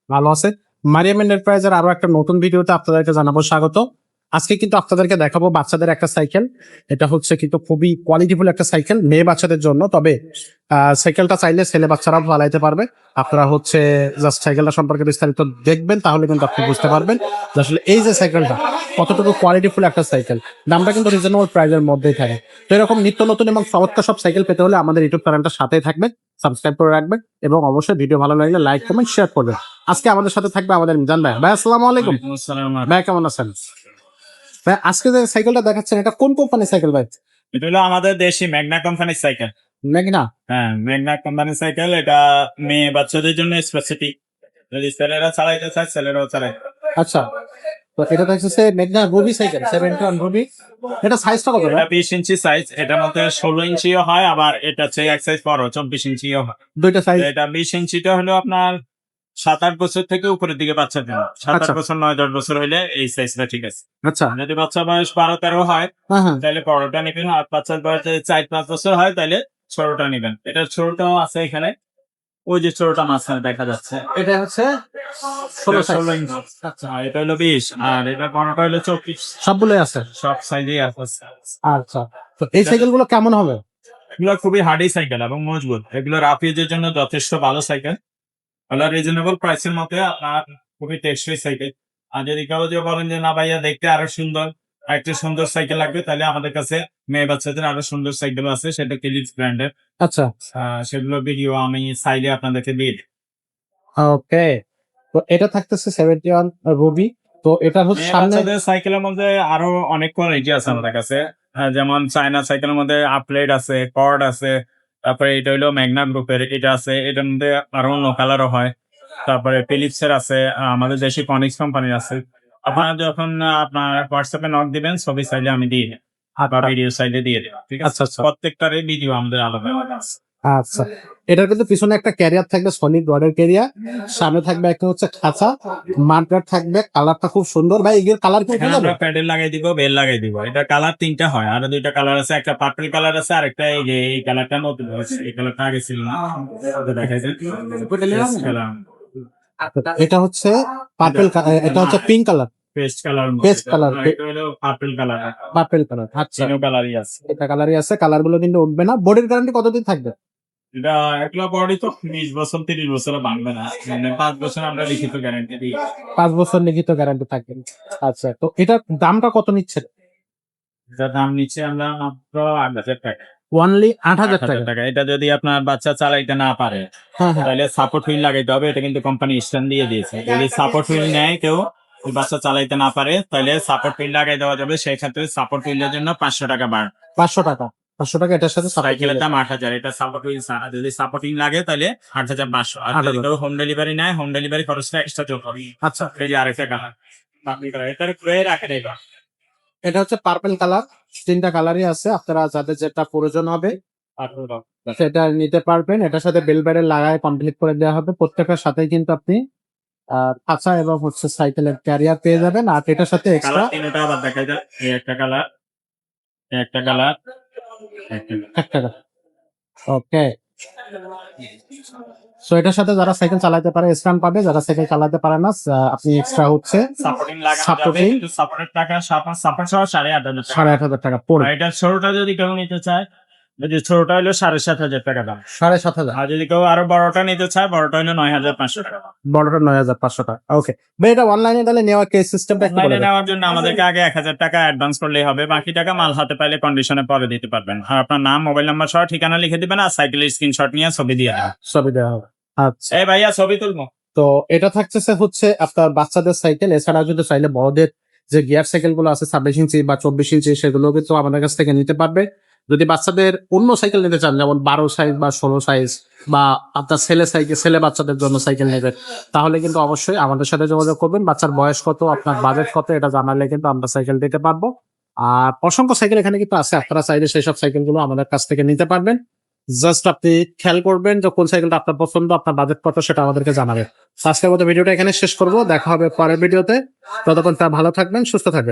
ভালো আছে। মারিয়াম এন্টারপ্রাইজের আরো একটা নতুন ভিডিওতে আপনাদেরকে জানাবো স্বাগত। আজকে কিন্তু আপনাদেরকে দেখাবো বাচ্চাদের একটা সাইকেল। এটা হচ্ছে কিন্তু খুবই কোয়ালিটিফুল একটা সাইকেল মেয়ে বাচ্চাদের জন্য। তবে সাইকেলটা চাইলে ছেলে বাচ্চারাও চালাইতে পারবে। আপনারা হচ্ছে জাস্ট সাইকেলটা সম্পর্কে বিস্তারিত দেখবেন, তাহলে কিন্তু আপনি বুঝতে পারবেন যে আসলে এই যে সাইকেলটা কতটুকু কোয়ালিটিফুল একটা সাইকেল। দামটা কিন্তু রিজনেবল প্রাইসের মধ্যেই থাকে। তো এরকম নিত্য নতুন এবং চমৎকার সব সাইকেল পেতে হলে আমাদের ইউটিউব চ্যানেলটার সাথেই থাকবেন, সাবস্ক্রাইব করে রাখবেন এবং অবশ্যই ভিডিও ভালো লাগলে লাইক কমেন্ট শেয়ার করবেন। আজকে আমাদের সাথে থাকবে আমাদের মিজান ভাই। ভাই আসসালামু আলাইকুম। ভাই কেমন আছেন? ভাই আজকে যে সাইকেলটা দেখাচ্ছেন এটা কোন কোম্পানির সাইকেল ভাই? এটা হলো আমাদের দেশি ম্যাগনা কোম্পানির সাইকেল। ম্যাগনা? হ্যাঁ, ম্যাগনা কোম্পানির সাইকেল। এটা মেয়ে বাচ্চাদের জন্য স্পেসিফিক। যদি ছেলেরা চালাইতে চায় ছেলেরাও চালায়। আচ্ছা, তো এটা দেখতেছে ম্যাগনা রুবি সাইকেল 71 রুবি। এটা সাইজটা কত এটা ভাই? 20 ইঞ্চি সাইজ। এটার মধ্যে 16 ইঞ্চিও হয়, আবার এটা হচ্ছে এক সাইজ বড় 24 ইঞ্চিও হয়। দুইটা সাইজ। এটা 20 ইঞ্চিটা হলো আপনার 7-8 বছর থেকে উপরের দিকে বাচ্চার জন্য। 7-8 আচ্ছা। বছর 9-10 বছর হইলে এই সাইজটা ঠিক আছে। আচ্ছা। যদি বাচ্চা বয়স 12-13 হয় হ্যাঁ হ্যাঁ। তাহলে বড়টা নেবেন, আর বাচ্চার বয়স যদি 4-5 বছর হয় তাহলে ছোটটা নেবেন। এটা ছোটটাও আছে এখানে। ওই যে ছোটটা মাঝখানে দেখা যাচ্ছে, এটা হচ্ছে 16 সাইজ। 16 ইঞ্চি। আর এটা হলো 20, আর এটা বড়টা হলো 24। সবগুলোই আছে। সব সাইজেই আছে। আচ্ছা, তো এই সাইকেলগুলো কেমন হবে? এগুলো খুবই হার্ডি সাইকেল এবং মজবুত। এগুলো রাফ ইউজের জন্য যথেষ্ট ভালো সাইকেল। এগুলো রিজনেবল প্রাইসের মধ্যে আপনার খুবই টেকসই সাইকেল। আর যদি কেউ যে বলেন যে না ভাইয়া দেখতে আরো সুন্দর, আর একটু সুন্দর সাইকেল লাগবে, তাহলে আমাদের কাছে মেয়ে বাচ্চাদের আরো সুন্দর সাইকেল আছে, সেটা ফিলিপস ব্র্যান্ডের। আচ্ছা। সেগুলো ভিডিও আমি চাইলে আপনাদেরকে দিয়ে দিই। ওকে, তো এটা থাকতেছে 71 রুবি। তো এটা হচ্ছে মেয়ে সামনে বাচ্চাদের সাইকেলের মধ্যে আরো অনেক কোয়ালিটি আছে আমাদের কাছে। যেমন চায়না সাইকেলের মধ্যে আপলেট আছে, কর্ড আছে, তারপরে এটা হইলো ম্যাগনা গ্রুপের এটা আছে। এটার মধ্যে আরো অন্য কালারও হয়। তারপরে ফিলিপস এর আছে, আমাদের দেশি কনিক্স কোম্পানির আছে। আপনারা যখন আপনার হোয়াটসঅ্যাপে নক দিবেন, ছবি চাইলে আমি দিয়ে দিই, বা ভিডিও চাইলে দিয়ে দিই। ঠিক আছে? আচ্ছা আচ্ছা প্রত্যেকটারই ভিডিও আমাদের আলাদা আলাদা আছে। আচ্ছা। এটার কিন্তু পিছনে একটা ক্যারিয়ার থাকবে, সলিড রডের ক্যারিয়ার। সামনে থাকবে একটা হচ্ছে খাঁচা, মাঠগার্ড থাকবে। কালারটা খুব সুন্দর ভাই। এগুলোর কালার কি এখানে আমরা প্যাডেল লাগাই দিব, বেল লাগাই দিব। এটা কালার 3টা হয়, আরো 2টা কালার আছে। একটা পার্পল কালার আছে, আর একটা এই যে এই কালারটা নতুন হয়েছে। এই কালারটা আগে ছিল না। দেখাইছে এটা হচ্ছে পার্পল, এটা হচ্ছে pink colour, paste colour. Paste colour, এটা হলো পার্পল কালার। Purple colour. আচ্ছা, তিনও কালারই আছে। এটা কালারই আছে। কালার গুলো কিন্তু উঠবে না। বডির গ্যারান্টি কতদিন থাকবে? এটা একলা বডি তো 20 বছর 30 বছর ভাঙবে না, মানে 5 বছর আমরা লিখিত গ্যারান্টি দিই। 5 বছর লিখিত গ্যারান্টি থাকবে। আচ্ছা, তো এটার দামটা কত নিচ্ছে? এটার দাম নিচ্ছে আমরা মাত্র 8,000 টাকা। অনলি 8,000 8,000 টাকা। টাকা। এটা যদি আপনার বাচ্চা চালাইতে না পারে হ্যাঁ হ্যাঁ। তাহলে সাপোর্ট হুইল লাগাইতে হবে। এটা কিন্তু কোম্পানি স্ট্যান্ড দিয়ে দিয়েছে। যদি সাপোর্ট হুইল নেয় কেউ, ওই বাচ্চা চালাইতে না পারে, তাহলে সাপোর্ট হুইল লাগাই দেওয়া যাবে। সেই ক্ষেত্রে সাপোর্ট হুইলের জন্য 500 টাকা বাড়। 500 টাকা। 500 টাকা এটার সাথে support সাইকেলের দিবে। দাম 8,000। এটা সাপোর্ট হুইল যদি সাপোর্ট হুইল লাগে তাহলে 8,500। আর যদি 8,000 কেউ হোম ডেলিভারি নেয়, হোম ডেলিভারি খরচটা এক্সট্রা যোগ হবে। আচ্ছা, এই যে আরেকটা কালার এটার ক্রয়ে রাখে দেয়। এটা হচ্ছে পার্পল কালার। 3টা কালারই আছে। আপনারা যাদের যেটা প্রয়োজন হবে সেটা নিতে পারবেন। এটার সাথে বেল ব্যারেল লাগায় কমপ্লিট করে দেওয়া হবে। প্রত্যেকটার সাথেই কিন্তু আপনি খাঁচা এবং হচ্ছে সাইকেলের ক্যারিয়ার পেয়ে যাবেন। আর এটার সাথে এক্সট্রা কালার তিনটা আবার দেখা যায়। এই একটা কালার, একটা কালার, একটা কালার। 1 টাকা। ওকে, সো এটার সাথে যারা সাইকেল চালাতে পারে স্ট্যান্ড পাবে, যারা সাইকেল চালাতে পারে না আপনি এক্সট্রা হচ্ছে সাপোর্টিং লাগানো যাবে। সাপোর্টিং কিন্তু সাপোর্টের টাকা সাপোর্ট সহ 8,500 টাকা। 8,500 টাকা পড়ে। আর এটা ছোটটা যদি কেউ নিতে চায়, যদি ছোটটা হলো 7,500 টাকা দাম। 7,500। আর যদি কেউ আরো বড়টা নিতে চায়, বড়টা হলো 9,500 টাকা। বড়টা 9,500 টাকা। ওকে ভাই, এটা অনলাইনে তাহলে নেওয়া কেস সিস্টেমটা একটু বলে অনলাইনে দেন। নেওয়ার জন্য আমাদেরকে আগে 1,000 টাকা অ্যাডভান্স করলেই হবে। বাকি টাকা মাল হাতে পাইলে কন্ডিশনে পরে দিতে পারবেন। আর আপনার নাম, মোবাইল নাম্বার সহ ঠিকানা লিখে দিবেন, আর সাইকেলের স্ক্রিনশট নিয়ে ছবি দিয়ে দেবেন। ছবি দেওয়া হবে। আচ্ছা, এই ভাইয়া ছবি তুলবো। তো এটা থাকতেছে হচ্ছে আপনার বাচ্চাদের সাইকেল। এছাড়া যদি চাইলে বড়দের যে গিয়ার সাইকেল গুলো আছে 26 ইঞ্চি বা 24 ইঞ্চি, সেগুলো কিন্তু আমাদের কাছ থেকে নিতে পারবে। যদি বাচ্চাদের অন্য সাইকেল নিতে চান, যেমন 12 সাইজ বা 16 সাইজ, বা আপনার ছেলে সাইকেল, ছেলে বাচ্চাদের জন্য সাইকেল নেবেন, তাহলে কিন্তু অবশ্যই আমাদের সাথে যোগাযোগ করবেন। বাচ্চার বয়স কত, আপনার বাজেট কত, এটা জানালে কিন্তু আমরা সাইকেল দিতে পারবো। আর অসংখ্য সাইকেল এখানে কিন্তু আছে। আপনারা চাইলে সেই সব সাইকেল গুলো আমাদের কাছ থেকে নিতে পারবেন। জাস্ট আপনি খেয়াল করবেন যে কোন সাইকেলটা আপনার পছন্দ, আপনার বাজেট কত, সেটা আমাদেরকে জানাবেন। আজকের মতো ভিডিওটা এখানে শেষ করবো। দেখা হবে পরের ভিডিওতে। ততক্ষণ ভালো থাকবেন, সুস্থ থাকবেন।